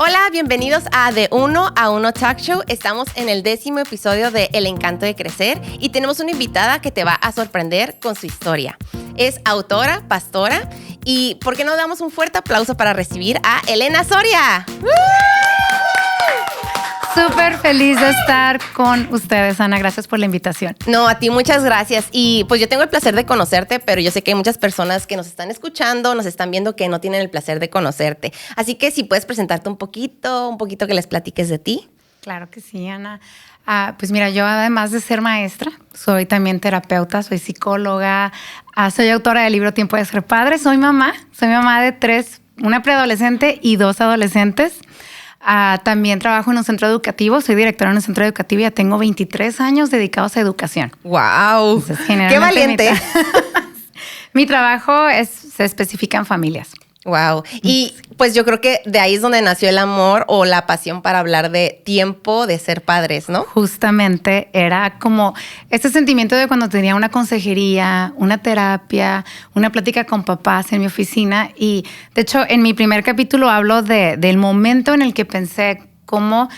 Hola, bienvenidos a De Uno a Uno Talk Show. Estamos en el 10º episodio de El Encanto de Crecer y tenemos una invitada que te va a sorprender con su historia. Es autora, pastora y ¿por qué no damos un fuerte aplauso para recibir a Elena Soria? Súper feliz de estar con ustedes, Ana. Gracias por la invitación. No, a ti muchas gracias. Y pues yo tengo el placer de conocerte, pero yo sé que hay muchas personas que nos están escuchando, nos están viendo que no tienen el placer de conocerte. Así que si puedes presentarte un poquito que les platiques de ti. Claro que sí, Ana. Pues mira, yo además de ser maestra, soy también terapeuta, soy psicóloga, soy autora del libro Tiempo de Ser Padre, soy mamá de 3, una preadolescente y 2 adolescentes. También trabajo en un centro educativo, soy directora en un centro educativo y ya tengo 23 años dedicados a educación. ¡Wow! Entonces, ¡qué valiente! Mi trabajo se especifica en familias. Wow. Y pues yo creo que de ahí es donde nació el amor o la pasión para hablar de tiempo de ser padres, ¿no? Justamente era como este sentimiento de cuando tenía una consejería, una terapia, una plática con papás en mi oficina. Y de hecho, en mi primer capítulo hablo del momento en el que pensé cómo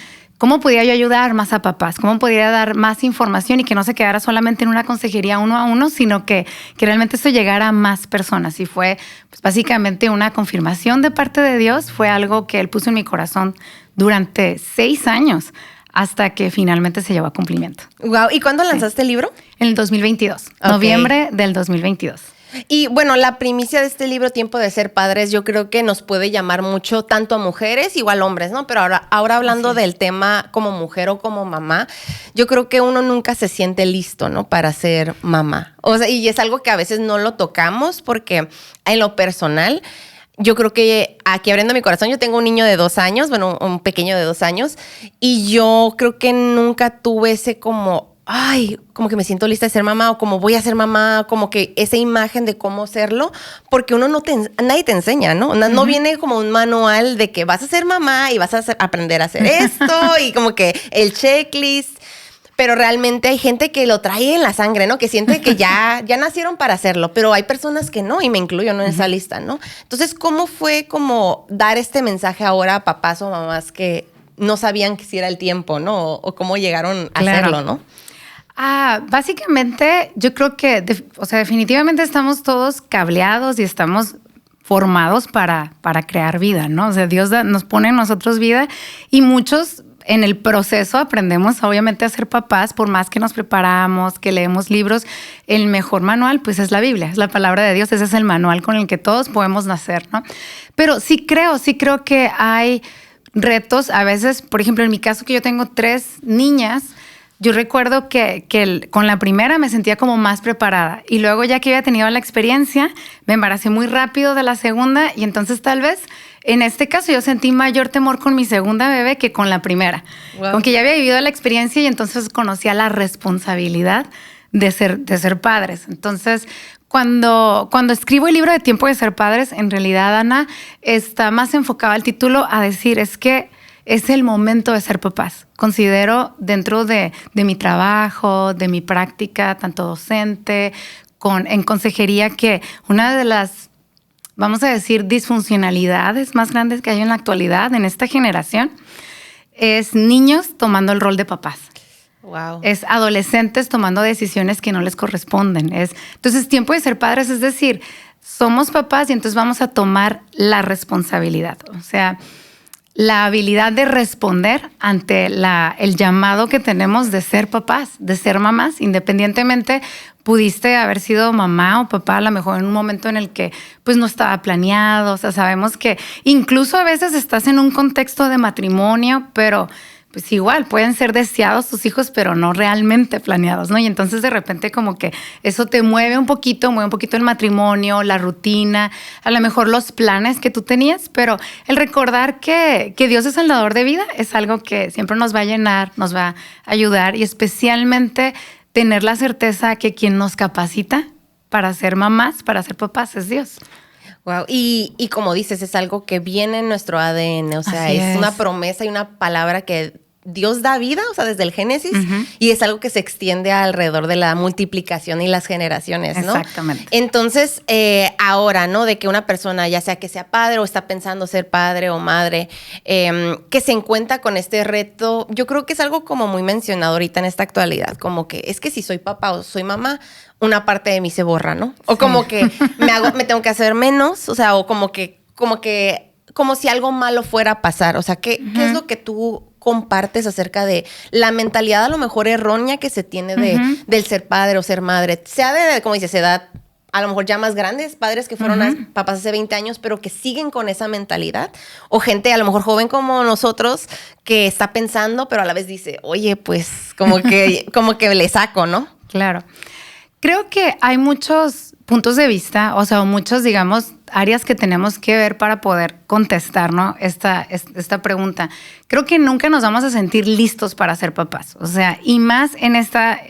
podía yo ayudar más a papás, cómo podía dar más información y que no se quedara solamente en una consejería 1 a 1, sino que realmente esto llegara a más personas. Y fue pues, básicamente una confirmación de parte de Dios. Fue algo que Él puso en mi corazón durante 6 años hasta que finalmente se llevó a cumplimiento. Wow. ¿Y cuándo lanzaste el libro? En el 2022, noviembre del 2022. Y bueno, la primicia de este libro, Tiempo de Ser Padres, yo creo que nos puede llamar mucho tanto a mujeres, igual hombres, ¿no? Pero ahora hablando del tema como mujer o como mamá, yo creo que uno nunca se siente listo, ¿no? Para ser mamá. O sea, y es algo que a veces no lo tocamos porque en lo personal, yo creo que aquí abriendo mi corazón, yo tengo un niño de 2 años, bueno, un pequeño de 2 años, y yo creo que nunca tuve ese como que me siento lista de ser mamá o como voy a ser mamá, como que esa imagen de cómo serlo, porque uno nadie te enseña, ¿no? No viene como un manual de que vas a ser mamá y vas a aprender a hacer esto y como que el checklist, pero realmente hay gente que lo trae en la sangre, ¿no? Que siente que ya nacieron para hacerlo, pero hay personas que no y me incluyo, ¿no? En esa lista, ¿no? Entonces, ¿cómo fue como dar este mensaje ahora a papás o mamás que no sabían que si era el tiempo, ¿no? O cómo llegaron a hacerlo, ¿no? Básicamente, yo creo que, definitivamente estamos todos cableados y estamos formados para crear vida, ¿no? O sea, Dios nos pone en nosotros vida y muchos en el proceso aprendemos, obviamente, a ser papás, por más que nos preparamos, que leemos libros. El mejor manual, pues, es la Biblia, es la palabra de Dios. Ese es el manual con el que todos podemos nacer, ¿no? Pero sí creo que hay retos. A veces, por ejemplo, en mi caso, que yo tengo 3 niñas, yo recuerdo que con la primera me sentía como más preparada y luego ya que había tenido la experiencia, me embaracé muy rápido de la segunda y entonces tal vez en este caso yo sentí mayor temor con mi segunda bebé que con la primera. Wow. Aunque ya había vivido la experiencia y entonces conocía la responsabilidad de ser padres. Entonces, cuando escribo el libro de Tiempo de Ser Padres, en realidad, Ana, está más enfocado el título a decir es que es el momento de ser papás. Considero dentro de mi trabajo, de mi práctica, tanto docente, en consejería, que una de las, vamos a decir, disfuncionalidades más grandes que hay en la actualidad, en esta generación, es niños tomando el rol de papás. Wow. Es adolescentes tomando decisiones que no les corresponden. Entonces, Tiempo de Ser Padres, es decir, somos papás y entonces vamos a tomar la responsabilidad. O sea, la habilidad de responder ante el llamado que tenemos de ser papás, de ser mamás, independientemente pudiste haber sido mamá o papá a lo mejor en un momento en el que pues no estaba planeado. O sea, sabemos que incluso a veces estás en un contexto de matrimonio, pero pues igual pueden ser deseados tus hijos, pero no realmente planeados, ¿no? Y entonces de repente como que eso te mueve un poquito el matrimonio, la rutina, a lo mejor los planes que tú tenías, pero el recordar que Dios es el dador de vida es algo que siempre nos va a llenar, nos va a ayudar y especialmente tener la certeza que quien nos capacita para ser mamás, para ser papás es Dios. Wow. Y como dices, es algo que viene en nuestro ADN, o sea, es una promesa y una palabra que Dios da vida, o sea, desde el Génesis, y es algo que se extiende alrededor de la multiplicación y las generaciones, ¿no? Exactamente. Entonces, ahora, ¿no? De que una persona, ya sea que sea padre o está pensando ser padre o madre, que se encuentra con este reto, yo creo que es algo como muy mencionado ahorita en esta actualidad, como que es que si soy papá o soy mamá, una parte de mí se borra, ¿no? O como que me tengo que hacer menos, o sea, o como si algo malo fuera a pasar. O sea, ¿qué es lo que tú compartes acerca de la mentalidad a lo mejor errónea que se tiene del ser padre o ser madre? Sea de, como dices, edad a lo mejor ya más grandes, padres que fueron papás hace 20 años, pero que siguen con esa mentalidad. O gente a lo mejor joven como nosotros que está pensando, pero a la vez dice, oye, pues como que le saco, ¿no? Claro. Creo que hay muchos puntos de vista, o sea, muchos, digamos, áreas que tenemos que ver para poder contestar, ¿no? Esta pregunta. Creo que nunca nos vamos a sentir listos para ser papás. O sea, y más en esta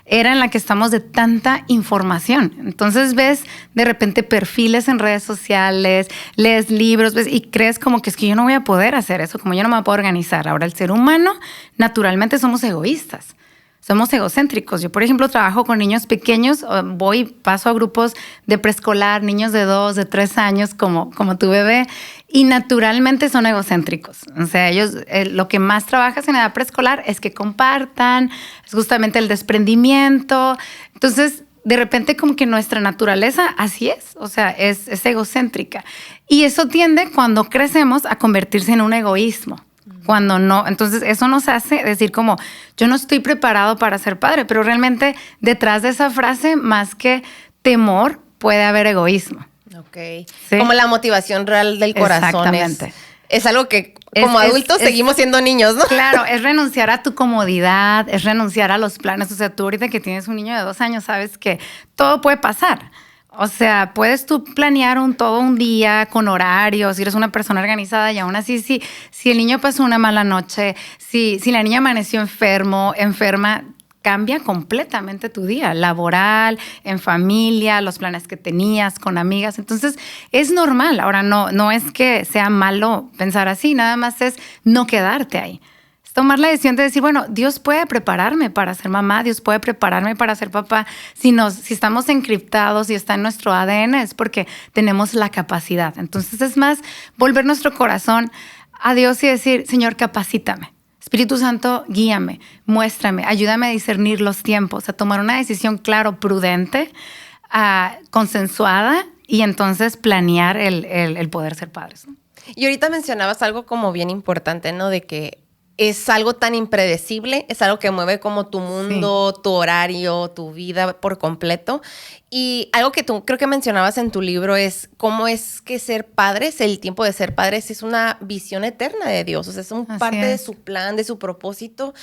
era en la que estamos de tanta información. Entonces ves de repente perfiles en redes sociales, lees libros, ves y crees como que es que yo no voy a poder hacer eso, como yo no me voy a poder organizar. Ahora, el ser humano, naturalmente somos egoístas. Somos egocéntricos. Yo, por ejemplo, trabajo con niños pequeños, paso a grupos de preescolar, niños de 2, de 3 años, como tu bebé, y naturalmente son egocéntricos. O sea, ellos, lo que más trabajas en edad preescolar es que compartan, es justamente el desprendimiento. Entonces, de repente como que nuestra naturaleza así es, o sea, es egocéntrica. Y eso tiende, cuando crecemos, a convertirse en un egoísmo. Cuando no, entonces eso nos hace decir como, yo no estoy preparado para ser padre, pero realmente detrás de esa frase, más que temor, puede haber egoísmo. Ok. ¿Sí? Como la motivación real del corazón. Exactamente. Es algo que como adultos seguimos siendo niños, ¿no? Claro, es renunciar a tu comodidad, es renunciar a los planes. O sea, tú ahorita que tienes un niño de 2 años, sabes que todo puede pasar. O sea, puedes tú planear todo un día con horarios, si eres una persona organizada, y aún así, si el niño pasó una mala noche, si la niña amaneció enferma, cambia completamente tu día, laboral, en familia, los planes que tenías con amigas. Entonces, es normal. Ahora, no es que sea malo pensar así, nada más es no quedarte ahí. Tomar la decisión de decir, bueno, Dios puede prepararme para ser mamá, Dios puede prepararme para ser papá. Si estamos encriptados y está en nuestro ADN, es porque tenemos la capacidad. Entonces es más volver nuestro corazón a Dios y decir, Señor, capacítame. Espíritu Santo, guíame, muéstrame, ayúdame a discernir los tiempos, a tomar una decisión, claro, prudente, consensuada, y entonces planear el poder ser padres, ¿no? Y ahorita mencionabas algo como bien importante, ¿no? De que es algo tan impredecible, es algo que mueve como tu mundo, tu horario, tu vida por completo. Y algo que tú creo que mencionabas en tu libro es cómo es que ser padres, el tiempo de ser padres, es una visión eterna de Dios. O sea, es parte de su plan, de su propósito.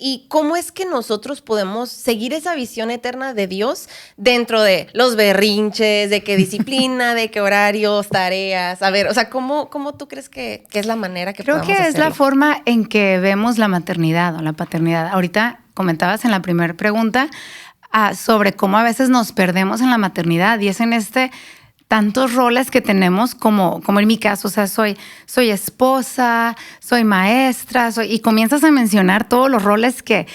Y cómo es que nosotros podemos seguir esa visión eterna de Dios dentro de los berrinches, de qué disciplina, de qué horarios, tareas. A ver, o sea, ¿cómo tú crees que es la manera que podemos hacerlo? Creo que es la forma en que vemos la maternidad o la paternidad. Ahorita comentabas en la primera pregunta sobre cómo a veces nos perdemos en la maternidad, y es en tantos roles que tenemos, como en mi caso. O sea, soy esposa, soy maestra, y comienzas a mencionar todos los roles que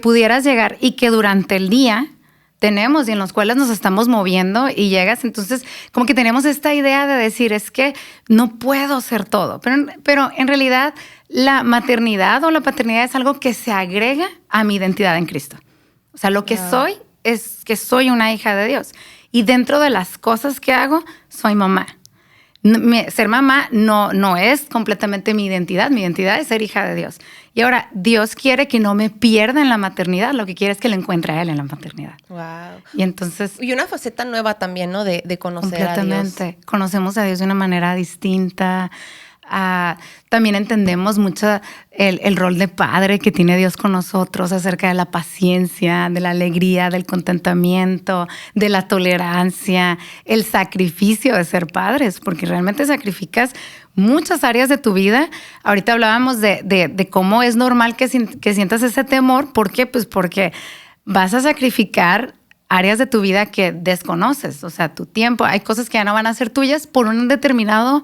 pudieras llegar y que durante el día tenemos y en los cuales nos estamos moviendo, y llegas. Entonces, como que tenemos esta idea de decir, es que no puedo ser todo. Pero en realidad, la maternidad o la paternidad es algo que se agrega a mi identidad en Cristo. O sea, lo que soy es que soy una hija de Dios. Y dentro de las cosas que hago, soy mamá. Ser mamá no es completamente mi identidad. Mi identidad es ser hija de Dios. Y ahora, Dios quiere que no me pierda en la maternidad. Lo que quiere es que le encuentre a Él en la maternidad. Wow. Y entonces... Y una faceta nueva también, ¿no? De conocer a Dios. Completamente. Conocemos a Dios de una manera distinta. También entendemos mucho el rol de padre que tiene Dios con nosotros, acerca de la paciencia, de la alegría, del contentamiento, de la tolerancia, el sacrificio de ser padres, porque realmente sacrificas muchas áreas de tu vida. Ahorita hablábamos de cómo es normal que sientas ese temor. ¿Por qué? Pues porque vas a sacrificar áreas de tu vida que desconoces, o sea, tu tiempo. Hay cosas que ya no van a ser tuyas por un determinado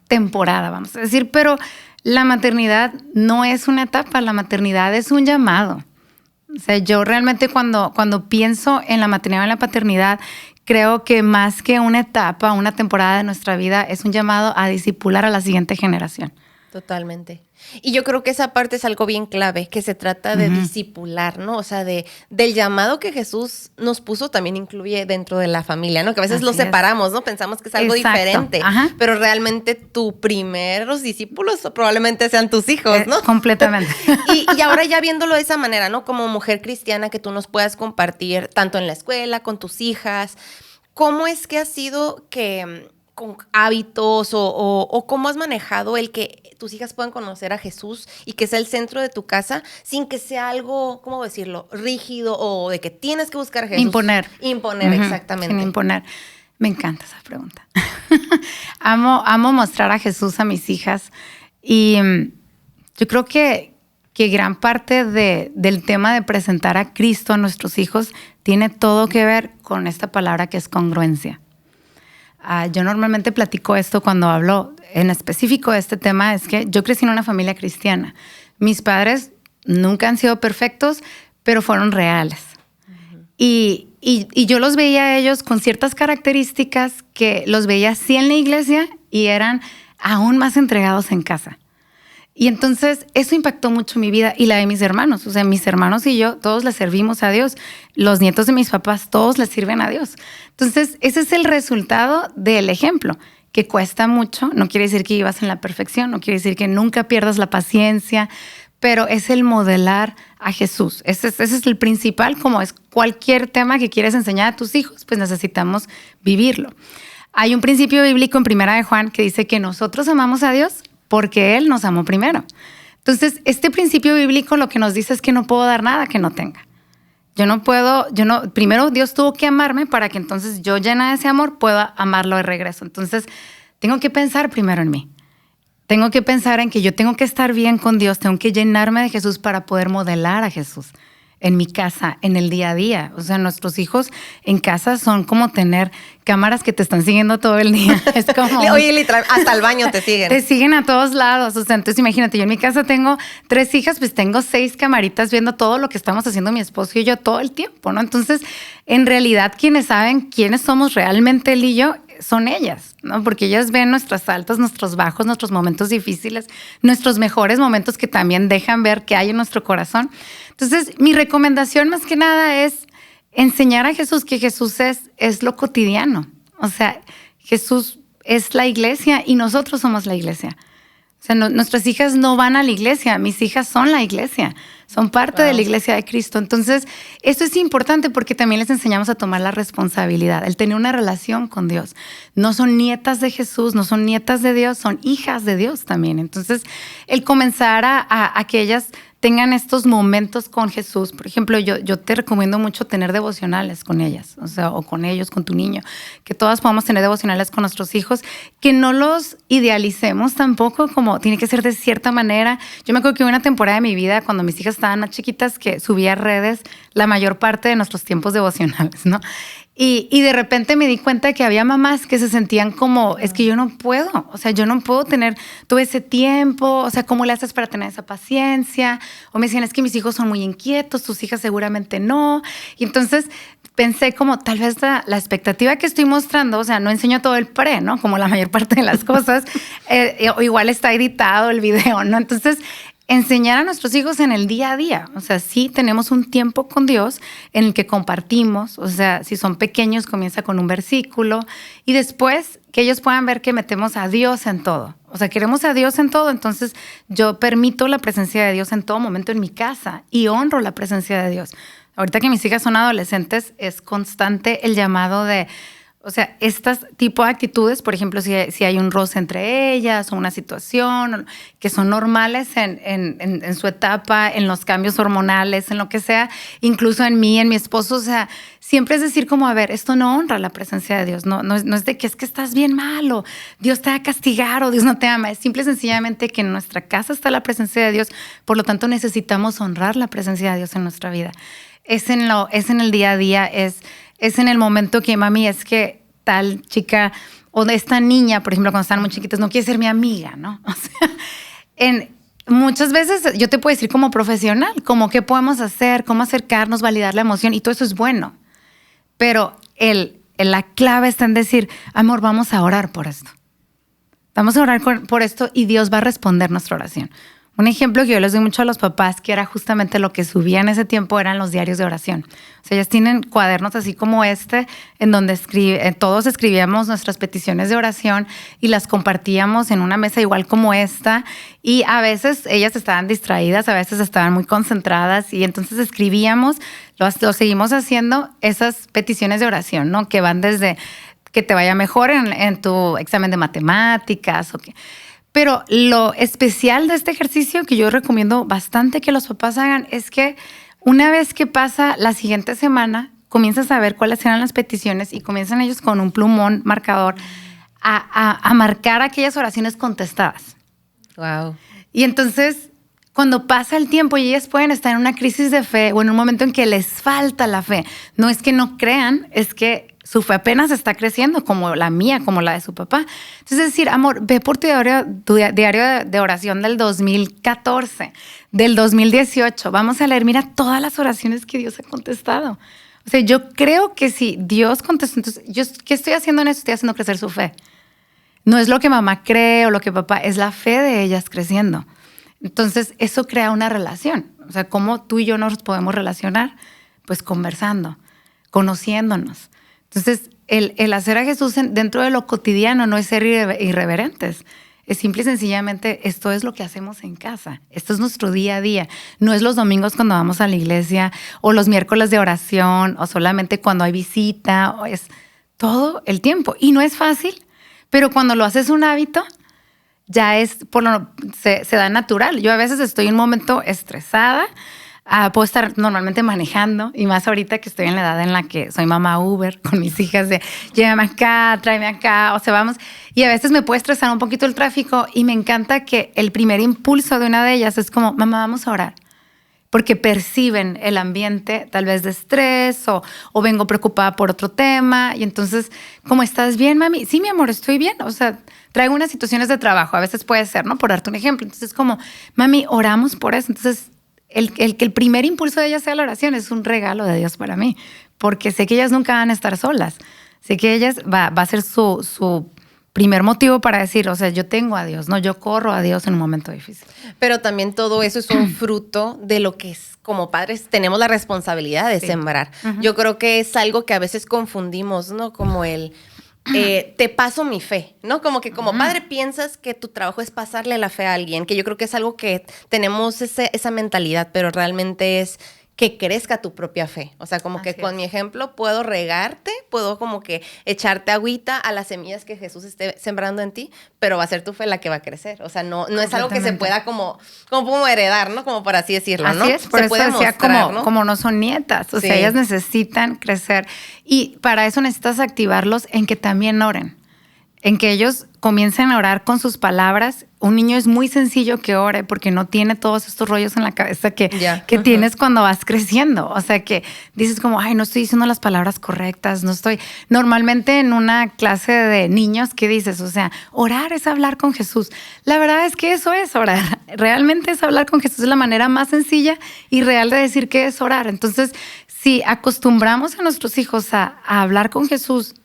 temporada, vamos a decir, pero la maternidad no es una etapa, la maternidad es un llamado. O sea, yo realmente cuando pienso en la maternidad o en la paternidad, creo que más que una etapa, una temporada de nuestra vida, es un llamado a discipular a la siguiente generación. Totalmente. Y yo creo que esa parte es algo bien clave, que se trata de discipular, ¿no? O sea, del llamado que Jesús nos puso también incluye dentro de la familia, ¿no? Que a veces lo separamos, ¿no? Pensamos que es algo diferente, pero realmente tus primeros discípulos probablemente sean tus hijos, ¿no? Completamente. Y ahora ya viéndolo de esa manera, ¿no? Como mujer cristiana, que tú nos puedas compartir tanto en la escuela, con tus hijas, ¿cómo es que ha sido que con hábitos o cómo has manejado el que tus hijas puedan conocer a Jesús y que sea el centro de tu casa sin que sea algo, ¿cómo decirlo?, rígido o de que tienes que buscar a Jesús? Imponer, exactamente. Sin imponer. Me encanta esa pregunta. amo mostrar a Jesús a mis hijas y yo creo que gran parte del tema de presentar a Cristo a nuestros hijos tiene todo que ver con esta palabra que es congruencia. Yo normalmente platico esto cuando hablo en específico de este tema, es que yo crecí en una familia cristiana. Mis padres nunca han sido perfectos, pero fueron reales. Y yo los veía a ellos con ciertas características que los veía así en la iglesia y eran aún más entregados en casa. Y entonces eso impactó mucho mi vida y la de mis hermanos. O sea, mis hermanos y yo, todos le servimos a Dios. Los nietos de mis papás, todos le sirven a Dios. Entonces, ese es el resultado del ejemplo, que cuesta mucho. No quiere decir que vivas en la perfección, no quiere decir que nunca pierdas la paciencia, pero es el modelar a Jesús. Ese es el principal, como es cualquier tema que quieres enseñar a tus hijos, pues necesitamos vivirlo. Hay un principio bíblico en 1 de Juan que dice que nosotros amamos a Dios porque Él nos amó primero. Entonces, este principio bíblico lo que nos dice es que no puedo dar nada que no tenga. Primero Dios tuvo que amarme para que entonces yo, llena de ese amor, pueda amarlo de regreso. Entonces, tengo que pensar primero en mí. Tengo que pensar en que yo tengo que estar bien con Dios, tengo que llenarme de Jesús para poder modelar a Jesús en mi casa, en el día a día. O sea, nuestros hijos en casa son como tener cámaras que te están siguiendo todo el día. Es como... Oye, literal, hasta el baño te siguen. Te siguen a todos lados. O sea, entonces imagínate, yo en mi casa tengo 3 hijas, pues tengo 6 camaritas viendo todo lo que estamos haciendo mi esposo y yo todo el tiempo, ¿no? Entonces, en realidad, quienes saben quiénes somos realmente él y yo son ellas, ¿no? Porque ellas ven nuestros altos, nuestros bajos, nuestros momentos difíciles, nuestros mejores momentos que también dejan ver qué hay en nuestro corazón. Entonces, mi recomendación más que nada es enseñar a Jesús que Jesús es lo cotidiano. O sea, Jesús es la iglesia y nosotros somos la iglesia. O sea, nuestras hijas no van a la iglesia, mis hijas son la iglesia, son parte de la iglesia de Cristo. Entonces, esto es importante porque también les enseñamos a tomar la responsabilidad, el tener una relación con Dios. No son nietas de Jesús, no son nietas de Dios, son hijas de Dios también. Entonces, el comenzar a que ellas tengan estos momentos con Jesús. Por ejemplo, yo te recomiendo mucho tener devocionales con ellas, o sea, o con ellos, con tu niño, que todas podamos tener devocionales con nuestros hijos, que no los idealicemos tampoco como tiene que ser de cierta manera. Yo me acuerdo que hubo una temporada de mi vida cuando mis hijas estaban más chiquitas que subía a redes la mayor parte de nuestros tiempos devocionales, ¿no? Y de repente me di cuenta que había mamás que se sentían como, es que yo no puedo, o sea, yo no puedo tener todo ese tiempo, o sea, ¿cómo le haces para tener esa paciencia? O me decían, es que mis hijos son muy inquietos, tus hijas seguramente no. Y entonces pensé como, tal vez la expectativa que estoy mostrando, o sea, no enseño todo el pre, ¿no? Como la mayor parte de las cosas, o igual está editado el video, ¿no? Entonces, enseñar a nuestros hijos en el día a día. O sea, sí tenemos un tiempo con Dios en el que compartimos. O sea, si son pequeños, comienza con un versículo y después que ellos puedan ver que metemos a Dios en todo. O sea, queremos a Dios en todo. Entonces, yo permito la presencia de Dios en todo momento en mi casa y honro la presencia de Dios. Ahorita que mis hijas son adolescentes, es constante el llamado de... O sea, estas tipo de actitudes, por ejemplo, si hay un roce entre ellas o una situación que son normales en su etapa, en los cambios hormonales, en lo que sea, incluso en mí, en mi esposo, o sea, siempre es decir como, a ver, esto no honra la presencia de Dios, no es de que es que estás bien malo, Dios te va a castigar o Dios no te ama, es simple y sencillamente que en nuestra casa está la presencia de Dios, por lo tanto necesitamos honrar la presencia de Dios en nuestra vida. Es en el día a día, es en el momento que, mami, es que tal chica o esta niña, por ejemplo, cuando están muy chiquitas, no quiere ser mi amiga, ¿no? O sea, Muchas veces yo te puedo decir como profesional, como qué podemos hacer, cómo acercarnos, validar la emoción, y todo eso es bueno. Pero la clave está en decir, amor, vamos a orar por esto. Vamos a orar por esto y Dios va a responder nuestra oración. Un ejemplo que yo les doy mucho a los papás, que era justamente lo que subía en ese tiempo, eran los diarios de oración. O sea, ellas tienen cuadernos así como en donde todos escribíamos nuestras peticiones de oración y las compartíamos en una mesa igual como esta. Y a veces ellas estaban distraídas, a veces estaban muy concentradas y entonces escribíamos, lo seguimos haciendo, esas peticiones de oración, ¿no? Que van desde que te vaya mejor en tu examen de matemáticas o que... Pero lo especial de este ejercicio que yo recomiendo bastante que los papás hagan es que una vez que pasa la siguiente semana, comienzas a ver cuáles eran las peticiones y comienzan ellos con un plumón marcador a marcar aquellas oraciones contestadas. Wow. Y entonces, cuando pasa el tiempo y ellas pueden estar en una crisis de fe o en un momento en que les falta la fe, no es que no crean, es que su fe apenas está creciendo, como la mía, como la de su papá. Entonces, es decir, amor, ve por tu diario de oración del 2014, del 2018. Vamos a leer, mira todas las oraciones que Dios ha contestado. O sea, yo creo que si Dios contestó, entonces, ¿qué estoy haciendo en eso? Estoy haciendo crecer su fe. No es lo que mamá cree o lo que papá, es la fe de ellas creciendo. Entonces, eso crea una relación. O sea, ¿cómo tú y yo nos podemos relacionar? Pues conversando, conociéndonos. Entonces, el hacer a Jesús dentro de lo cotidiano no es ser irreverentes. Es simple y sencillamente, esto es lo que hacemos en casa. Esto es nuestro día a día. No es los domingos cuando vamos a la iglesia o los miércoles de oración o solamente cuando hay visita. O es todo el tiempo. Y no es fácil, pero cuando lo haces un hábito, ya se da natural. Yo a veces estoy en un momento estresada. Puedo estar normalmente manejando y más ahorita que estoy en la edad en la que soy mamá Uber con mis hijas de llévame acá, tráeme acá, o sea, vamos. Y a veces me puede estresar un poquito el tráfico y me encanta que el primer impulso de una de ellas es como, mamá, vamos a orar. Porque perciben el ambiente tal vez de estrés o vengo preocupada por otro tema. Y entonces, ¿cómo estás bien, mami? Sí, mi amor, estoy bien. O sea, traigo unas situaciones de trabajo. A veces puede ser, ¿no? Por darte un ejemplo. Entonces, como, mami, oramos por eso. Entonces, que el primer impulso de ellas sea la oración es un regalo de Dios para mí, porque sé que ellas nunca van a estar solas. Sé que ellas va a ser su primer motivo para decir, o sea, yo tengo a Dios, no, yo corro a Dios en un momento difícil. Pero también todo eso es un fruto de lo que es, como padres tenemos la responsabilidad de sembrar. Uh-huh. Yo creo que es algo que a veces confundimos, ¿no? Como te paso mi fe, ¿no? Como que como padre piensas que tu trabajo es pasarle la fe a alguien, que yo creo que es algo que tenemos esa mentalidad, pero realmente es que crezca tu propia fe. O sea, como que con mi ejemplo puedo regarte, puedo como que echarte agüita a las semillas que Jesús esté sembrando en ti, pero va a ser tu fe la que va a crecer. O sea, no es algo que se pueda como heredar, ¿no? Como por así decirlo, ¿no? Así es, por se eso puede decía mostrar, ¿no? como no son nietas. O sea, ellas necesitan crecer. Y para eso necesitas activarlos en que también oren. En que ellos comiencen a orar con sus palabras. Un niño es muy sencillo que ore porque no tiene todos estos rollos en la cabeza que tienes cuando vas creciendo. O sea, que dices como, ay, no estoy diciendo las palabras correctas, no estoy... Normalmente en una clase de niños, ¿qué dices? O sea, orar es hablar con Jesús. La verdad es que eso es orar. Realmente es hablar con Jesús. Es la manera más sencilla y real de decir que es orar. Entonces, si acostumbramos a nuestros hijos a hablar con Jesús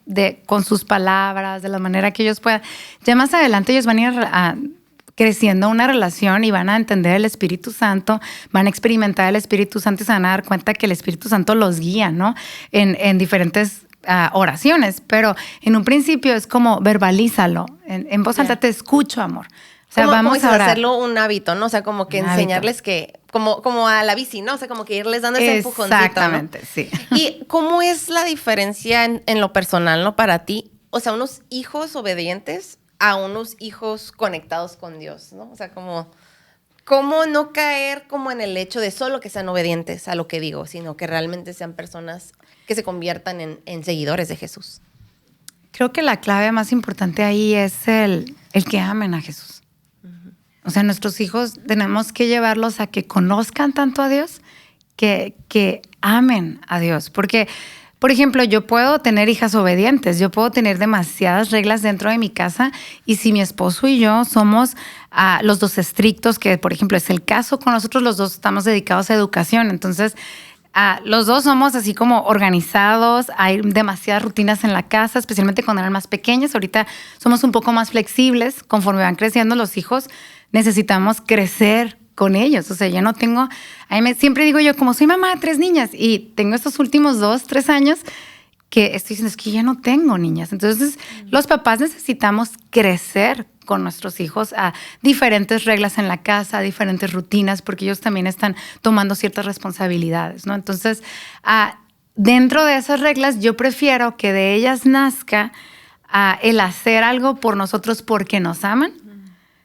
con sus palabras, de la manera que ellos puedan, ya más adelante ellos van a ir creciendo una relación y van a entender el Espíritu Santo, van a experimentar el Espíritu Santo y se van a dar cuenta que el Espíritu Santo los guía, ¿no? En diferentes oraciones, pero en un principio es como verbalízalo, en voz alta, te escucho, amor. O sea, vamos a hacerlo un hábito, ¿no? O sea, como que enseñarles que, como a la bici, ¿no? O sea, como que irles dando ese empujoncito. Exactamente, ¿no? Sí. ¿Y cómo es la diferencia en lo personal, ¿no? Para ti, o sea, unos hijos obedientes a unos hijos conectados con Dios, ¿no? O sea, ¿cómo no caer como en el hecho de solo que sean obedientes a lo que digo, sino que realmente sean personas que se conviertan en seguidores de Jesús? Creo que la clave más importante ahí es el que amen a Jesús. O sea, nuestros hijos tenemos que llevarlos a que conozcan tanto a Dios que amen a Dios. Porque Por ejemplo, yo puedo tener hijas obedientes, yo puedo tener demasiadas reglas dentro de mi casa y si mi esposo y yo somos los dos estrictos, que por ejemplo es el caso con nosotros, los dos estamos dedicados a educación, entonces los dos somos así como organizados, hay demasiadas rutinas en la casa, especialmente cuando eran más pequeños. Ahorita somos un poco más flexibles, conforme van creciendo los hijos, necesitamos crecer con ellos. O sea, yo no tengo, siempre digo yo, como soy mamá de 3 niñas y tengo estos últimos 2, 3 años que estoy diciendo, es que ya no tengo niñas. Entonces, los papás necesitamos crecer con nuestros hijos a diferentes reglas en la casa, a diferentes rutinas, porque ellos también están tomando ciertas responsabilidades, ¿no? Entonces, dentro de esas reglas, yo prefiero que de ellas nazca el hacer algo por nosotros porque nos aman.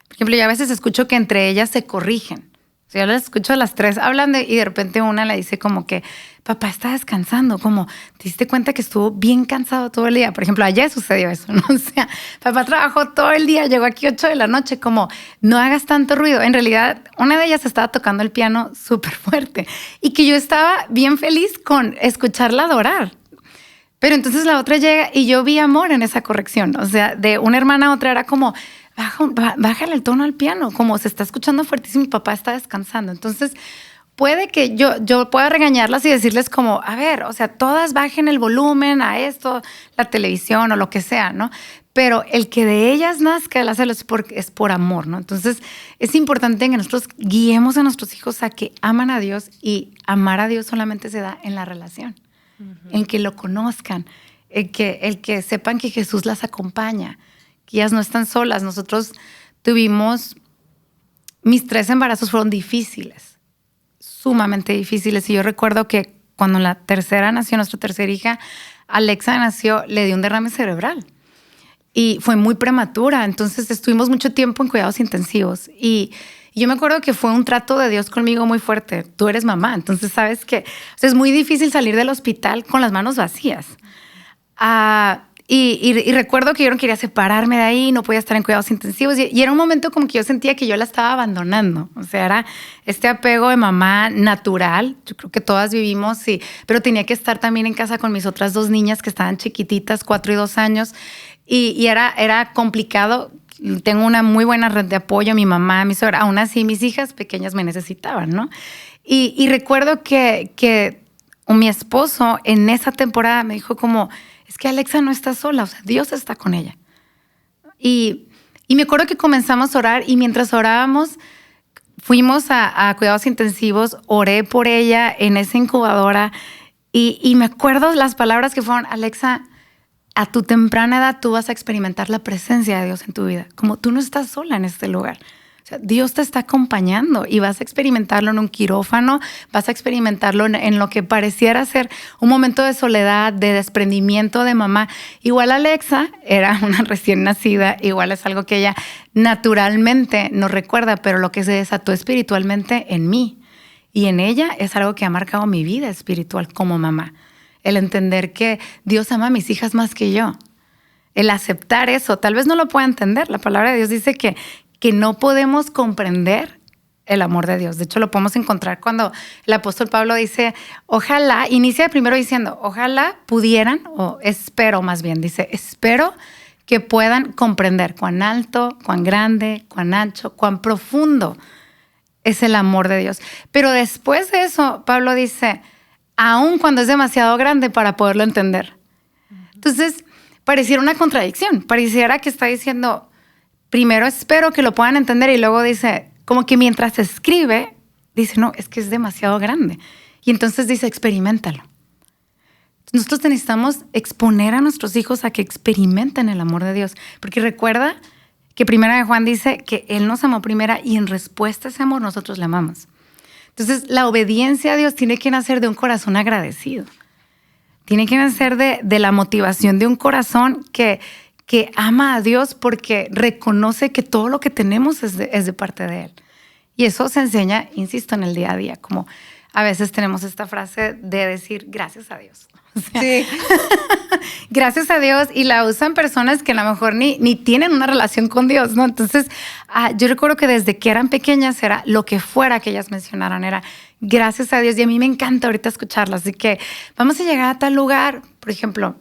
Por ejemplo, yo a veces escucho que entre ellas se corrigen. O sea, yo las escucho a las 3 hablando y de repente una le dice como que, papá está descansando, como, ¿te diste cuenta que estuvo bien cansado todo el día? Por ejemplo, ayer sucedió eso, ¿no? O sea, papá trabajó todo el día, llegó aquí 8 de la noche, como, no hagas tanto ruido. En realidad, una de ellas estaba tocando el piano súper fuerte y que yo estaba bien feliz con escucharla adorar. Pero entonces la otra llega y yo vi amor en esa corrección. O sea, de una hermana a otra era como, bájale el tono al piano, como se está escuchando fuertísimo y papá está descansando. Entonces, puede que yo pueda regañarlas y decirles como, a ver, o sea, todas bajen el volumen a esto, la televisión o lo que sea, ¿no? Pero el que de ellas nazca el hacerlo es por amor, ¿no? Entonces, es importante que nosotros guiemos a nuestros hijos a que aman a Dios y amar a Dios solamente se da en la relación, en que lo conozcan, el que sepan que Jesús las acompaña, que ellas no están solas. Nosotros mis 3 embarazos fueron difíciles, sumamente difíciles. Y yo recuerdo que cuando nuestra tercera hija, Alexa nació, le dio un derrame cerebral. Y fue muy prematura. Entonces estuvimos mucho tiempo en cuidados intensivos. Y yo me acuerdo que fue un trato de Dios conmigo muy fuerte. Tú eres mamá, entonces sabes que es muy difícil salir del hospital con las manos vacías. Y recuerdo que yo no quería separarme de ahí, no podía estar en cuidados intensivos. Y era un momento como que yo sentía que yo la estaba abandonando. O sea, era este apego de mamá natural. Yo creo que todas vivimos, sí. Pero tenía que estar también en casa con mis otras 2 niñas que estaban chiquititas, 4 y 2 años. Y era complicado. Tengo una muy buena red de apoyo, mi mamá, mi suegra. Aún así, mis hijas pequeñas me necesitaban, ¿no? Y recuerdo que mi esposo en esa temporada me dijo como, es que Alexa no está sola, o sea, Dios está con ella. Y me acuerdo que comenzamos a orar y mientras orábamos, fuimos a cuidados intensivos, oré por ella en esa incubadora y me acuerdo las palabras que fueron, Alexa, a tu temprana edad tú vas a experimentar la presencia de Dios en tu vida, como tú no estás sola en este lugar. O sea, Dios te está acompañando y vas a experimentarlo en un quirófano, vas a experimentarlo en lo que pareciera ser un momento de soledad, de desprendimiento de mamá. Igual Alexa era una recién nacida, igual es algo que ella naturalmente nos recuerda, pero lo que se desató espiritualmente en mí y en ella es algo que ha marcado mi vida espiritual como mamá. El entender que Dios ama a mis hijas más que yo. El aceptar eso, tal vez no lo pueda entender. La palabra de Dios dice que no podemos comprender el amor de Dios. De hecho, lo podemos encontrar cuando el apóstol Pablo dice, ojalá, inicia primero diciendo, ojalá pudieran, o espero más bien, dice, espero que puedan comprender cuán alto, cuán grande, cuán ancho, cuán profundo es el amor de Dios. Pero después de eso, Pablo dice, aun cuando es demasiado grande para poderlo entender. Entonces, pareciera una contradicción, pareciera que está diciendo, primero espero que lo puedan entender y luego dice, como que mientras escribe, dice, no, es que es demasiado grande. Y entonces dice, experiméntalo. Nosotros necesitamos exponer a nuestros hijos a que experimenten el amor de Dios. Porque recuerda que Primera de Juan dice que Él nos amó primera y en respuesta a ese amor nosotros le amamos. Entonces, la obediencia a Dios tiene que nacer de un corazón agradecido. Tiene que nacer de la motivación de un corazón que ama a Dios porque reconoce que todo lo que tenemos es de parte de Él. Y eso se enseña, insisto, en el día a día. Como a veces tenemos esta frase de decir gracias a Dios. O sea, sí. Gracias a Dios, y la usan personas que a lo mejor ni tienen una relación con Dios, ¿no? Entonces, yo recuerdo que desde que eran pequeñas era lo que fuera que ellas mencionaran, era gracias a Dios, y a mí me encanta ahorita escucharlo, así que vamos a llegar a tal lugar. Por ejemplo,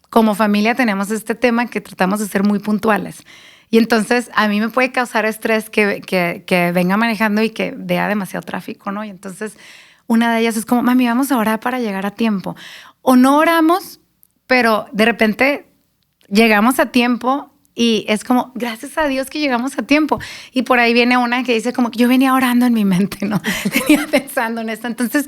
como familia tenemos este tema que tratamos de ser muy puntuales. Y entonces a mí me puede causar estrés que venga manejando y que vea demasiado tráfico, ¿no? Y entonces una de ellas es como, mami, vamos a orar para llegar a tiempo. O no oramos, pero de repente llegamos a tiempo y es como, gracias a Dios que llegamos a tiempo. Y por ahí viene una que dice como que yo venía orando en mi mente, ¿no? Venía pensando en esto. Entonces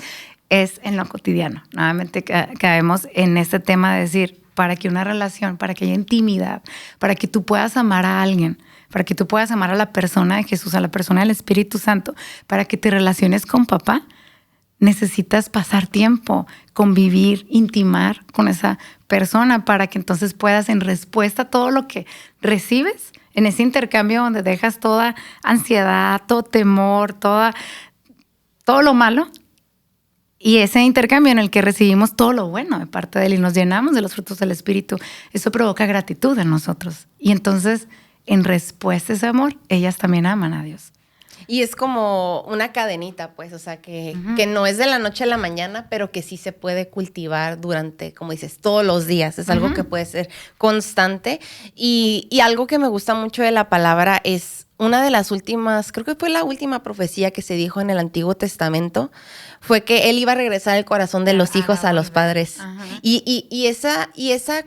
es en lo cotidiano. Nuevamente caemos en este tema de decir, para que una relación, para que haya intimidad, para que tú puedas amar a alguien, para que tú puedas amar a la persona de Jesús, a la persona del Espíritu Santo, para que te relaciones con papá, necesitas pasar tiempo, convivir, intimar con esa persona para que entonces puedas, en respuesta a todo lo que recibes, en ese intercambio donde dejas toda ansiedad, todo temor, todo lo malo, y ese intercambio en el que recibimos todo lo bueno de parte de Él y nos llenamos de los frutos del Espíritu, eso provoca gratitud en nosotros. Y entonces, en respuesta a ese amor, ellas también aman a Dios. Y es como una cadenita, pues, o sea, que no es de la noche a la mañana, pero que sí se puede cultivar durante, como dices, todos los días. Es algo que puede ser constante. Y algo que me gusta mucho de la palabra es una de las últimas, creo que fue la última profecía que se dijo en el Antiguo Testamento, fue que Él iba a regresar el corazón de los hijos a los padres. Y esa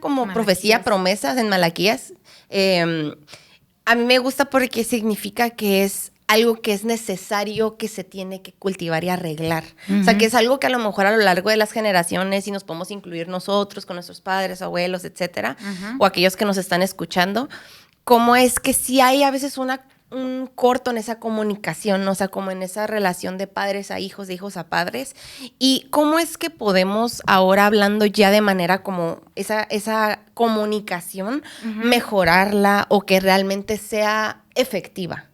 como Malaquías. profecía, promesas en Malaquías, a mí me gusta porque significa que es algo que es necesario, que se tiene que cultivar y arreglar. O sea, que es algo que a lo mejor a lo largo de las generaciones, y nos podemos incluir nosotros con nuestros padres, abuelos, etcétera, o aquellos que nos están escuchando, cómo es que sí hay a veces un corto en esa comunicación, ¿no? O sea, como en esa relación de padres a hijos, de hijos a padres, y cómo es que podemos ahora, hablando ya de manera como esa comunicación, mejorarla o que realmente sea efectiva.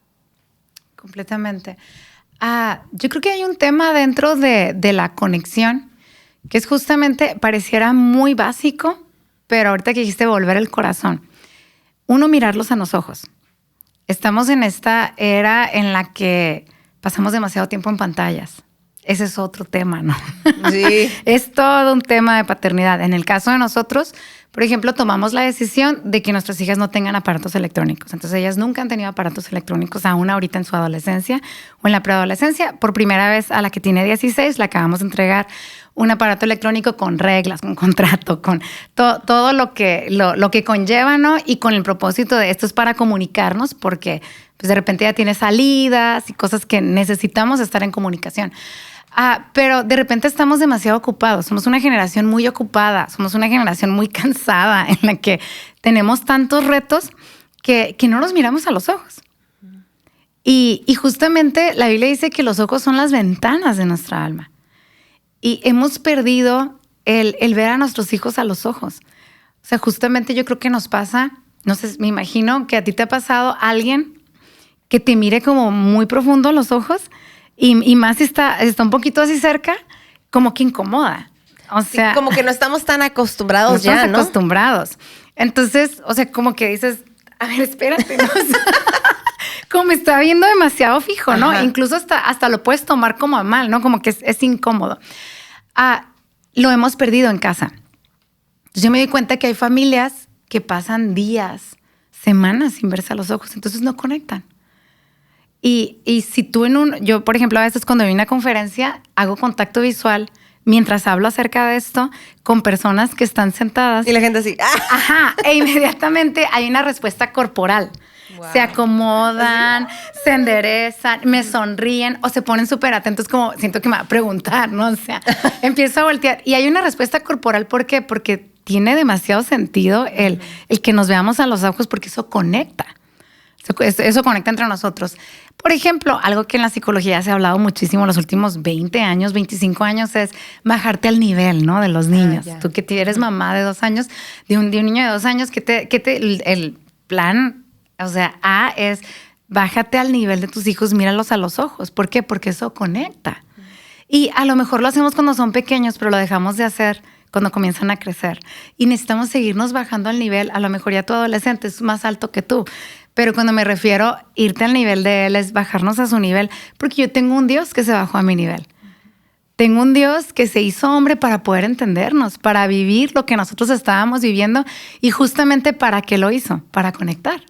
Completamente. Yo creo que hay un tema dentro de la conexión que es justamente, pareciera muy básico, pero ahorita que dijiste volver el corazón. Uno, mirarlos a los ojos. Estamos en esta era en la que pasamos demasiado tiempo en pantallas. Ese es otro tema, ¿no? Sí. Es todo un tema de paternidad. En el caso de nosotros, por ejemplo, tomamos la decisión de que nuestras hijas no tengan aparatos electrónicos. Entonces, ellas nunca han tenido aparatos electrónicos, aún ahorita en su adolescencia o en la preadolescencia. Por primera vez, a la que tiene 16, le acabamos de entregar un aparato electrónico con reglas, con contrato, con todo lo que conlleva, ¿no? Y con el propósito de esto es para comunicarnos, porque pues, de repente ya tiene salidas y cosas que necesitamos estar en comunicación. Pero de repente estamos demasiado ocupados. Somos una generación muy ocupada, somos una generación muy cansada en la que tenemos tantos retos que no nos miramos a los ojos. Y justamente la Biblia dice que los ojos son las ventanas de nuestra alma. Y hemos perdido el ver a nuestros hijos a los ojos. O sea, justamente yo creo que nos pasa, no sé, me imagino que a ti te ha pasado alguien que te mire como muy profundo a los ojos y más si está un poquito así cerca, como que incomoda. O sea, sí, como que no estamos tan acostumbrados ya, ¿no? Estamos acostumbrados. Entonces, o sea, como que dices, a ver, espérate, ¿no? O sea, como me está viendo demasiado fijo, ¿no? Ajá. Incluso hasta lo puedes tomar como a mal, ¿no? Como que es incómodo. Lo hemos perdido en casa. Entonces yo me di cuenta que hay familias que pasan días, semanas sin verse a los ojos, entonces no conectan. Y si tú yo, por ejemplo, a veces cuando voy a una conferencia, hago contacto visual mientras hablo acerca de esto con personas que están sentadas. Y la gente así. Ajá, e inmediatamente hay una respuesta corporal. Wow. Se acomodan, se enderezan, me sonríen o se ponen súper atentos, como siento que me va a preguntar, ¿no? O sea, empiezo a voltear y hay una respuesta corporal. ¿Por qué? Porque tiene demasiado sentido el que nos veamos a los ojos, porque eso conecta. Eso conecta entre nosotros. Por ejemplo, algo que en la psicología se ha hablado muchísimo los últimos 20 años, 25 años, es bajarte al nivel, ¿no? De los niños. Tú que eres mamá de 2 años, de un niño de 2 años, el plan, o sea, es bájate al nivel de tus hijos, míralos a los ojos. ¿Por qué? Porque eso conecta. Y a lo mejor lo hacemos cuando son pequeños, pero lo dejamos de hacer cuando comienzan a crecer. Y necesitamos seguirnos bajando al nivel. A lo mejor ya tu adolescente es más alto que tú. Pero cuando me refiero a irte al nivel de él, es bajarnos a su nivel, porque yo tengo un Dios que se bajó a mi nivel. Tengo un Dios que se hizo hombre para poder entendernos, para vivir lo que nosotros estábamos viviendo y justamente ¿para qué lo hizo? Para conectar,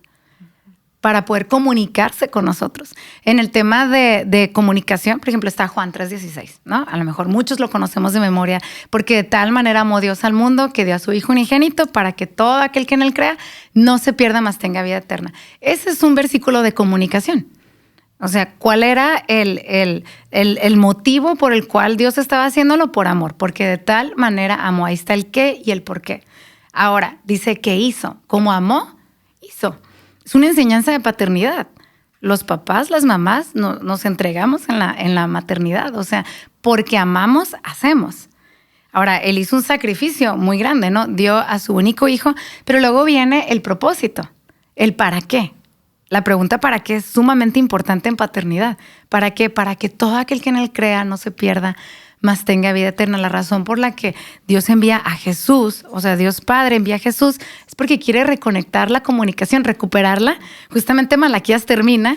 para poder comunicarse con nosotros. En el tema de comunicación, por ejemplo, está Juan 3:16, ¿no? A lo mejor muchos lo conocemos de memoria, porque de tal manera amó Dios al mundo que dio a su Hijo unigénito para que todo aquel que en él crea no se pierda, mas tenga vida eterna. Ese es un versículo de comunicación. O sea, ¿cuál era el motivo por el cual Dios estaba haciéndolo? Por amor, porque de tal manera amó. Ahí está el qué y el por qué. Ahora, dice que hizo. ¿Cómo amó? Hizo. Es una enseñanza de paternidad. Los papás, las mamás, nos entregamos en la maternidad. O sea, porque amamos, hacemos. Ahora, él hizo un sacrificio muy grande, ¿no? Dio a su único hijo, pero luego viene el propósito, el para qué. La pregunta para qué es sumamente importante en paternidad. ¿Para qué? Para que todo aquel que en él crea no se pierda, mas tenga vida eterna. La razón por la que Dios envía a Jesús, o sea, Dios Padre envía a Jesús, es porque quiere reconectar la comunicación, recuperarla. Justamente Malaquías termina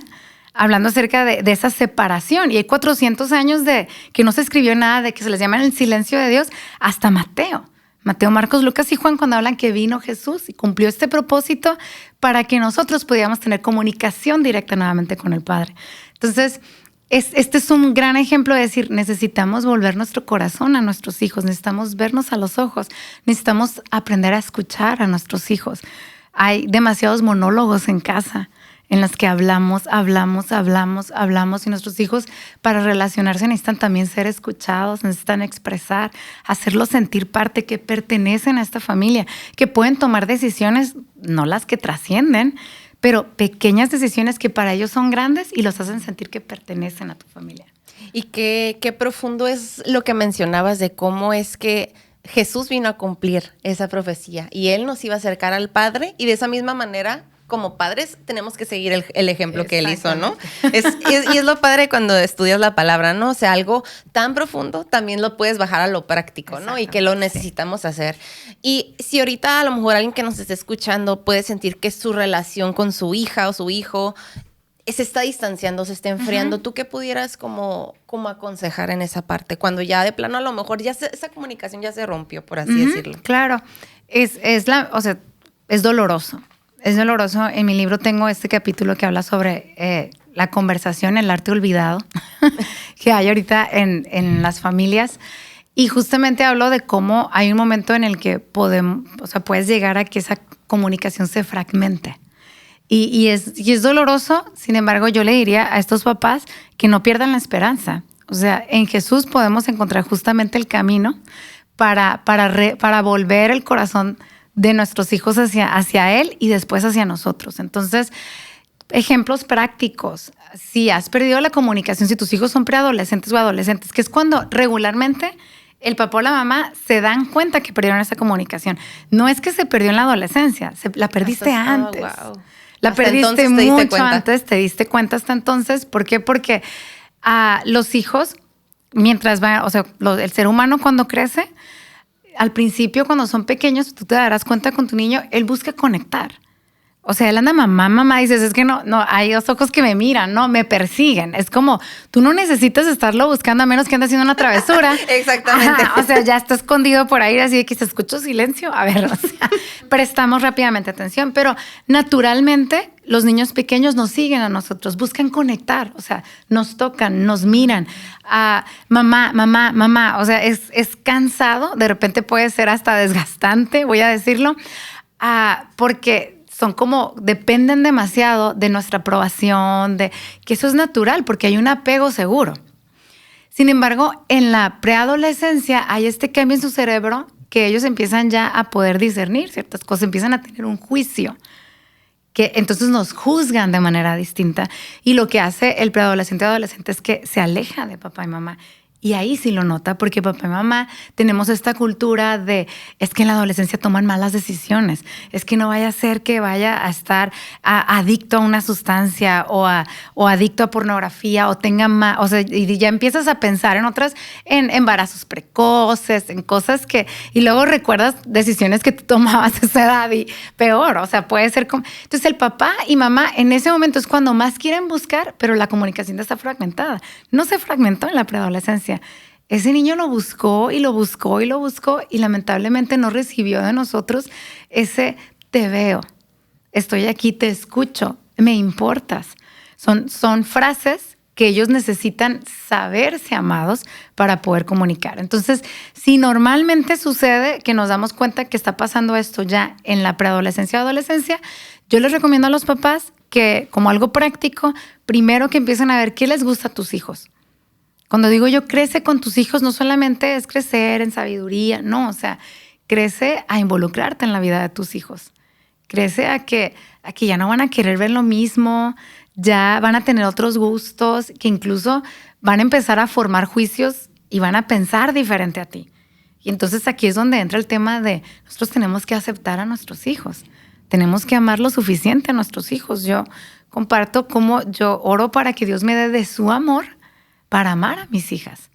hablando acerca de esa separación. Y hay 400 años de que no se escribió nada, de que se les llama el silencio de Dios, hasta Mateo, Marcos, Lucas y Juan, cuando hablan que vino Jesús y cumplió este propósito para que nosotros pudiéramos tener comunicación directa nuevamente con el Padre. Entonces, este es un gran ejemplo de decir, necesitamos volver nuestro corazón a nuestros hijos, necesitamos vernos a los ojos, necesitamos aprender a escuchar a nuestros hijos. Hay demasiados monólogos en casa en las que hablamos y nuestros hijos para relacionarse necesitan también ser escuchados, necesitan expresar, hacerlos sentir parte, que pertenecen a esta familia, que pueden tomar decisiones, no las que trascienden, pero pequeñas decisiones que para ellos son grandes y los hacen sentir que pertenecen a tu familia. Y qué profundo es lo que mencionabas de cómo es que Jesús vino a cumplir esa profecía y Él nos iba a acercar al Padre y de esa misma manera como padres tenemos que seguir el ejemplo que él hizo, ¿no? Y es lo padre cuando estudias la palabra, ¿no? O sea, algo tan profundo también lo puedes bajar a lo práctico, ¿no? Y que lo necesitamos hacer. Y si ahorita a lo mejor alguien que nos esté escuchando puede sentir que su relación con su hija o su hijo se está distanciando, se está enfriando, ¿tú qué pudieras como aconsejar en esa parte? Cuando ya de plano a lo mejor esa comunicación ya se rompió, por así decirlo. Claro, es doloroso. Es doloroso. En mi libro tengo este capítulo que habla sobre la conversación, el arte olvidado que hay ahorita en las familias. Y justamente hablo de cómo hay un momento en el que puedes llegar a que esa comunicación se fragmente. Y es doloroso. Sin embargo, yo le diría a estos papás que no pierdan la esperanza. O sea, en Jesús podemos encontrar justamente el camino para volver el corazón de nuestros hijos hacia Él y después hacia nosotros. Entonces, ejemplos prácticos. Si has perdido la comunicación, si tus hijos son preadolescentes o adolescentes, que es cuando regularmente el papá o la mamá se dan cuenta que perdieron esa comunicación. No es que se perdió en la adolescencia, la perdiste antes. Wow. La hasta perdiste mucho antes, te diste cuenta hasta entonces. ¿Por qué? Porque los hijos, mientras va, o sea, el ser humano cuando crece, al principio, cuando son pequeños, tú te darás cuenta con tu niño, él busca conectar. O sea, él anda mamá, dices, es que no, hay dos ojos que me miran, no, me persiguen. Es como, tú no necesitas estarlo buscando a menos que ande haciendo una travesura. Exactamente. Ajá, o sea, ya está escondido por ahí, así de que se escucha silencio. A ver, o sea, prestamos rápidamente atención, pero naturalmente los niños pequeños nos siguen a nosotros, buscan conectar, o sea, nos tocan, nos miran. Mamá, o sea, es cansado, de repente puede ser hasta desgastante, voy a decirlo, porque son como, dependen demasiado de nuestra aprobación, que eso es natural porque hay un apego seguro. Sin embargo, en la preadolescencia hay este cambio en su cerebro que ellos empiezan ya a poder discernir ciertas cosas, empiezan a tener un juicio, que entonces nos juzgan de manera distinta. Y lo que hace el preadolescente o adolescente es que se aleja de papá y mamá. Y ahí sí lo nota, porque papá y mamá tenemos esta cultura de, es que en la adolescencia toman malas decisiones, es que no vaya a ser que vaya a estar adicto a una sustancia o adicto a pornografía o tenga más, o sea, y ya empiezas a pensar en otras, en embarazos precoces, en cosas que, y luego recuerdas decisiones que tú tomabas a esa edad y peor, o sea, puede ser como, entonces el papá y mamá en ese momento es cuando más quieren buscar, pero la comunicación está fragmentada, no se fragmentó en la preadolescencia. ese niño lo buscó y lo buscó y lo buscó y lamentablemente no recibió de nosotros ese te veo, estoy aquí, te escucho, me importas. Son frases que ellos necesitan saberse amados para poder comunicar. Entonces, si normalmente sucede que nos damos cuenta que está pasando esto ya en la preadolescencia o adolescencia, yo les recomiendo a los papás que, como algo práctico, primero que empiecen a ver qué les gusta a tus hijos. Cuando digo yo crece con tus hijos, no solamente es crecer en sabiduría, no, o sea, crece a involucrarte en la vida de tus hijos. Crece a que ya no van a querer ver lo mismo, ya van a tener otros gustos, que incluso van a empezar a formar juicios y van a pensar diferente a ti. Y entonces aquí es donde entra el tema de nosotros tenemos que aceptar a nuestros hijos. Tenemos que amar lo suficiente a nuestros hijos. Yo comparto cómo yo oro para que Dios me dé de su amor para amar a mis hijas.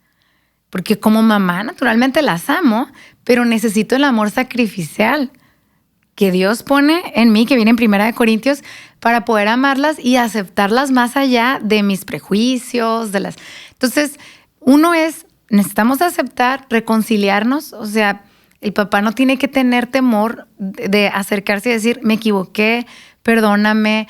Porque como mamá, naturalmente las amo, pero necesito el amor sacrificial que Dios pone en mí, que viene en 1 Corintios, para poder amarlas y aceptarlas más allá de mis prejuicios, Entonces, necesitamos aceptar, reconciliarnos, o sea, el papá no tiene que tener temor de acercarse y decir, me equivoqué, perdóname,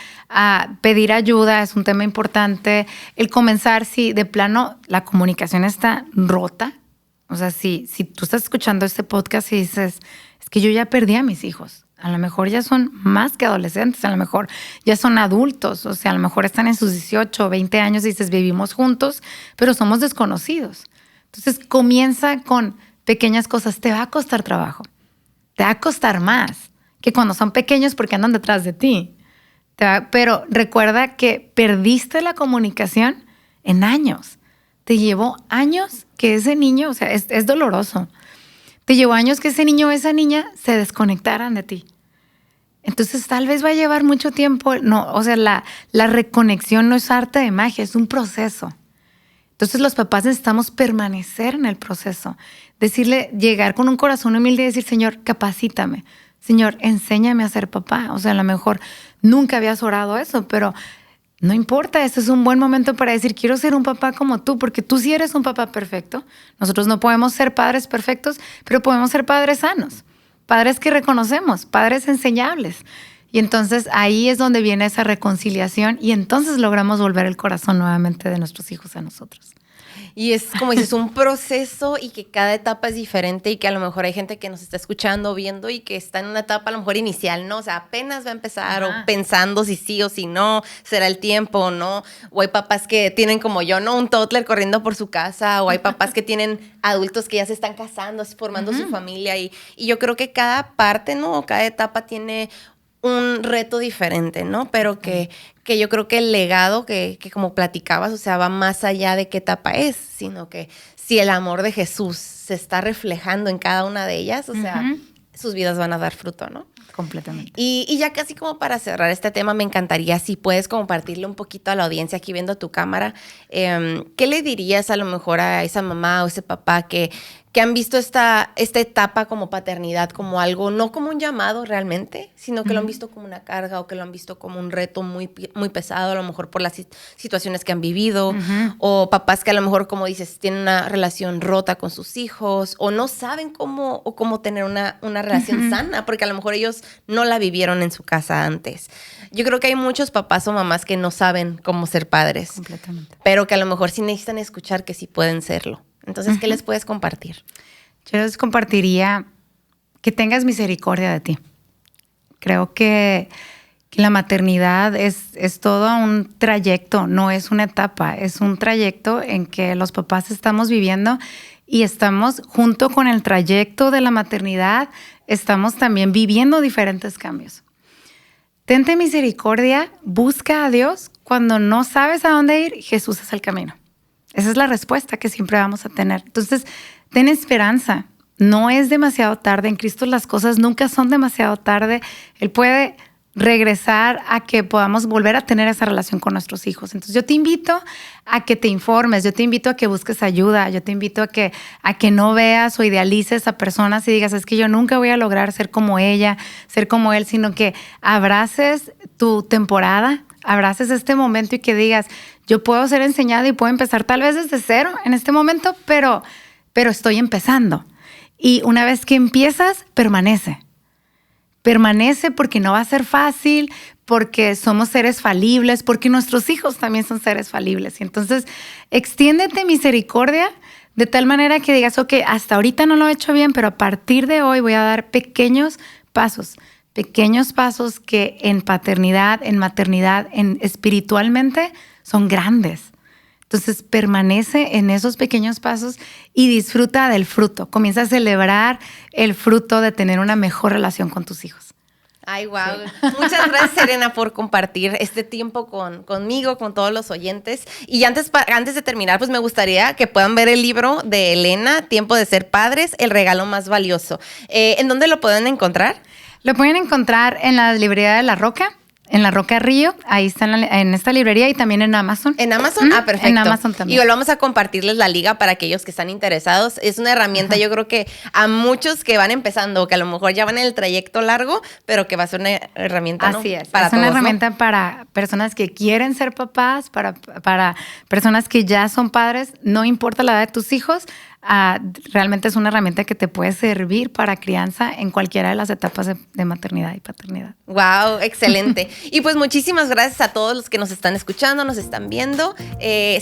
pedir ayuda es un tema importante. El comenzar, si de plano la comunicación está rota, o sea, si tú estás escuchando este podcast y dices, es que yo ya perdí a mis hijos, a lo mejor ya son más que adolescentes, a lo mejor ya son adultos, o sea, a lo mejor están en sus 18 o 20 años y dices, vivimos juntos, pero somos desconocidos. Entonces comienza con pequeñas cosas, te va a costar trabajo, te va a costar más que cuando son pequeños porque andan detrás de ti. Pero recuerda que perdiste la comunicación en años. Te llevó años que ese niño, o sea, es doloroso. Te llevó años que ese niño o esa niña se desconectaran de ti. Entonces tal vez va a llevar mucho tiempo. No, o sea, la reconexión no es arte de magia, es un proceso. Entonces los papás necesitamos permanecer en el proceso. Llegar con un corazón humilde y decir, Señor, capacítame. Señor, enséñame a ser papá. O sea, a lo mejor nunca habías orado eso, pero no importa. Este es un buen momento para decir, quiero ser un papá como tú, porque tú sí eres un papá perfecto. Nosotros no podemos ser padres perfectos, pero podemos ser padres sanos, padres que reconocemos, padres enseñables. Y entonces ahí es donde viene esa reconciliación y entonces logramos volver el corazón nuevamente de nuestros hijos a nosotros. Y es como dices, un proceso y que cada etapa es diferente y que a lo mejor hay gente que nos está escuchando, viendo y que está en una etapa a lo mejor inicial, ¿no? O sea, apenas va a empezar o pensando si sí o si no, será el tiempo o no. O hay papás que tienen como yo, ¿no? Un toddler corriendo por su casa o hay papás que tienen adultos que ya se están casando, formando su familia y yo creo que cada parte, ¿no? Cada etapa tiene un reto diferente, ¿no? Pero que yo creo que el legado que como platicabas, o sea, va más allá de qué etapa es, sino que si el amor de Jesús se está reflejando en cada una de ellas, o sea, sus vidas van a dar fruto, ¿no? Completamente. Y ya casi como para cerrar este tema, me encantaría si puedes compartirle un poquito a la audiencia aquí viendo tu cámara. ¿Qué le dirías a lo mejor a esa mamá o ese papá que han visto esta etapa como paternidad como algo, no como un llamado realmente, sino que lo han visto como una carga o que lo han visto como un reto muy, muy pesado, a lo mejor por las situaciones que han vivido, o papás que a lo mejor, como dices, tienen una relación rota con sus hijos o no saben cómo tener una relación sana, porque a lo mejor ellos no la vivieron en su casa antes. Yo creo que hay muchos papás o mamás que no saben cómo ser padres, completamente, pero que a lo mejor sí necesitan escuchar que sí pueden serlo. Entonces, ¿qué les puedes compartir? Yo les compartiría que tengas misericordia de ti. Creo que la maternidad es todo un trayecto, no es una etapa, es un trayecto en que los papás estamos viviendo y estamos junto con el trayecto de la maternidad, estamos también viviendo diferentes cambios. Tente misericordia, busca a Dios. Cuando no sabes a dónde ir, Jesús es el camino. Esa es la respuesta que siempre vamos a tener. Entonces, ten esperanza. No es demasiado tarde. En Cristo las cosas nunca son demasiado tarde. Él puede regresar a que podamos volver a tener esa relación con nuestros hijos. Entonces, yo te invito a que te informes. Yo te invito a que busques ayuda. Yo te invito a que no veas o idealices a personas y digas, es que yo nunca voy a lograr ser como ella, ser como él, sino que abraces tu temporada, abraces este momento y que digas, yo puedo ser enseñada y puedo empezar tal vez desde cero en este momento, pero pero estoy empezando. Y una vez que empiezas, permanece. Permanece porque no va a ser fácil, porque somos seres falibles, porque nuestros hijos también son seres falibles. Y entonces, extiéndete misericordia de tal manera que digas, ok, hasta ahorita no lo he hecho bien, pero a partir de hoy voy a dar pequeños pasos que en paternidad, en maternidad, espiritualmente son grandes. Entonces, permanece en esos pequeños pasos y disfruta del fruto. Comienza a celebrar el fruto de tener una mejor relación con tus hijos. Ay, wow. Sí. Muchas gracias, Serena, por compartir este tiempo conmigo, con todos los oyentes. Y antes de terminar, pues me gustaría que puedan ver el libro de Elena, Tiempo de ser padres, el regalo más valioso. ¿En dónde lo pueden encontrar? Lo pueden encontrar en la librería de La Roca. En La Roca Río, ahí está en esta librería y también en Amazon. ¿En Amazon? Perfecto. En Amazon también. Y vamos a compartirles la liga para aquellos que están interesados. Es una herramienta, yo creo que a muchos que van empezando, que a lo mejor ya van en el trayecto largo, pero que va a ser una herramienta, ¿no? Así es. Para es una todos, herramienta, ¿no? Para personas que quieren ser papás, para personas que ya son padres, no importa la edad de tus hijos. Realmente es una herramienta que te puede servir para crianza en cualquiera de las etapas de maternidad y paternidad. Wow, excelente. Y pues muchísimas gracias a todos los que nos están escuchando, nos están viendo.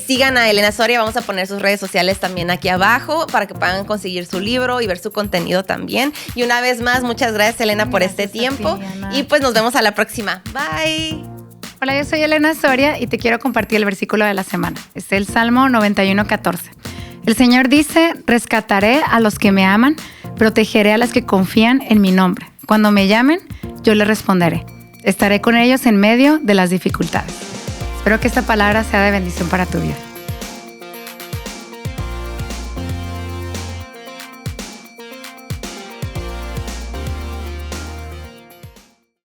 Sigan a Elena Soria, vamos a poner sus redes sociales también aquí abajo para que puedan conseguir su libro y ver su contenido también. Y una vez más, muchas gracias, Elena, por este tiempo. Y pues nos vemos a la próxima. Bye. Hola, yo soy Elena Soria y te quiero compartir el versículo de la semana. Es el Salmo 91:14. El Señor dice, rescataré a los que me aman, protegeré a los que confían en mi nombre. Cuando me llamen, yo les responderé. Estaré con ellos en medio de las dificultades. Espero que esta palabra sea de bendición para tu vida.